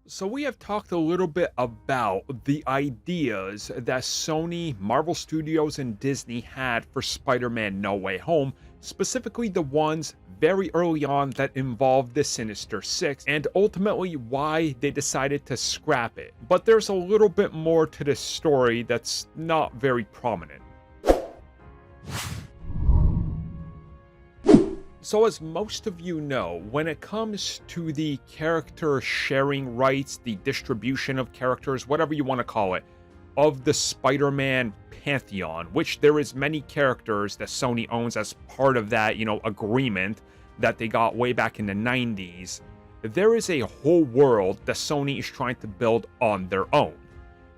So we have talked a little bit about the ideas that Sony, Marvel Studios, and Disney had for Spider-Man No Way Home, specifically the ones very early on that involved the Sinister Six, and ultimately why they decided to scrap it. But there's a little bit more to this story that's not very prominent. So as most of you know, when it comes to the character sharing rights, the distribution of characters, whatever you want to call it, of the Spider-Man pantheon, which there is many characters that Sony owns as part of that, agreement that they got way back in the 90s, there is a whole world that Sony is trying to build on their own.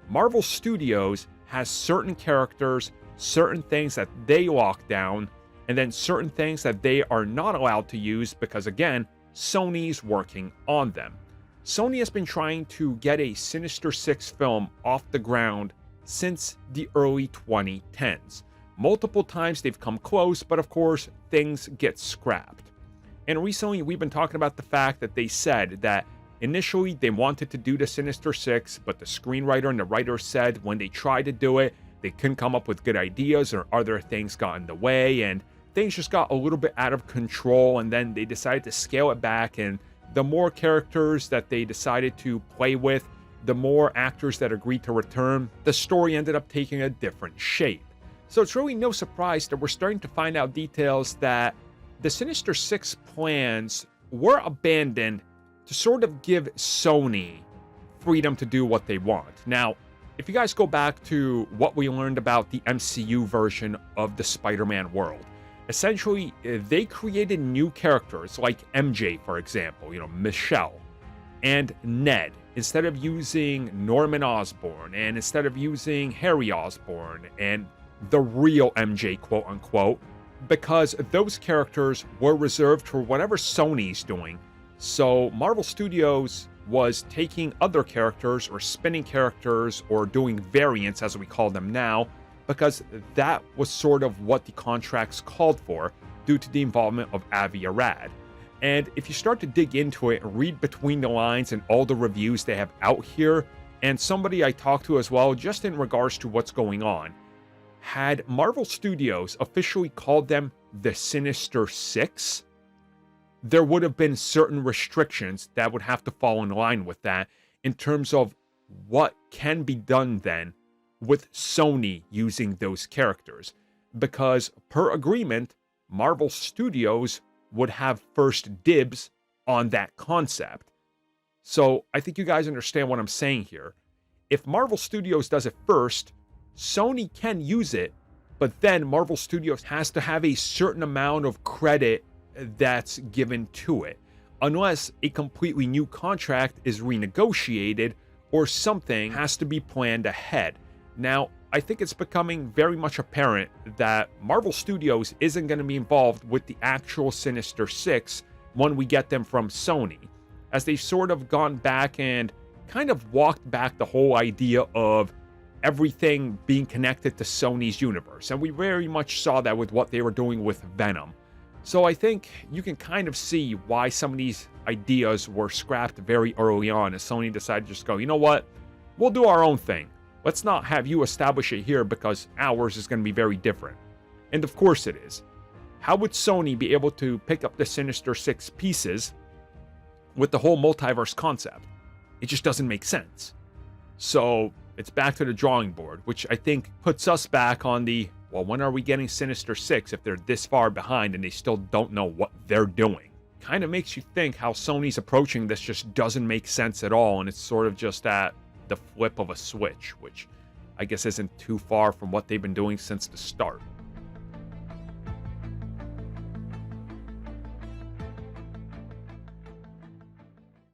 Marvel Studios has certain characters, certain things that they lock down, and then certain things that they are not allowed to use because, again, Sony's working on them. Sony has been trying to get a Sinister Six film off the ground since the early 2010s. Multiple times they've come close, but of course, things get scrapped. And recently, we've been talking about the fact that they said that initially they wanted to do the Sinister Six, but the screenwriter and the writer said when they tried to do it, they couldn't come up with good ideas or other things got in the way, and things just got a little bit out of control, and then they decided to scale it back, and the more characters that they decided to play with, the more actors that agreed to return, the story ended up taking a different shape. So it's really no surprise that we're starting to find out details that the Sinister Six plans were abandoned to sort of give Sony freedom to do what they want. Now, if you guys go back to what we learned about the MCU version of the Spider-Man world, essentially, they created new characters like MJ, for example, Michelle, and Ned, instead of using Norman Osborn, and instead of using Harry Osborn, and the real MJ, quote unquote, because those characters were reserved for whatever Sony's doing. So Marvel Studios was taking other characters or spinning characters or doing variants, as we call them now, because that was sort of what the contracts called for due to the involvement of Avi Arad. And if you start to dig into it and read between the lines and all the reviews they have out here, and somebody I talked to as well, just in regards to what's going on, had Marvel Studios officially called them the Sinister Six, there would have been certain restrictions that would have to fall in line with that in terms of what can be done then with Sony using those characters, because per agreement, Marvel Studios would have first dibs on that concept. So I think you guys understand what I'm saying here. If Marvel Studios does it first, Sony can use it, but then Marvel Studios has to have a certain amount of credit that's given to it, unless a completely new contract is renegotiated or something has to be planned ahead. Now, I think it's becoming very much apparent that Marvel Studios isn't going to be involved with the actual Sinister Six when we get them from Sony, as they've sort of gone back and kind of walked back the whole idea of everything being connected to Sony's universe. And we very much saw that with what they were doing with Venom. So I think you can kind of see why some of these ideas were scrapped very early on, as Sony decided to just go, you know what, we'll do our own thing. Let's not have you establish it here because ours is going to be very different. And of course it is. How would Sony be able to pick up the Sinister Six pieces with the whole multiverse concept? It just doesn't make sense. So it's back to the drawing board, which I think puts us back on the, well, when are we getting Sinister Six if they're this far behind and they still don't know what they're doing? Kind of makes you think how Sony's approaching this just doesn't make sense at all, and it's sort of just at the flip of a switch, which I guess isn't too far from what they've been doing since the start.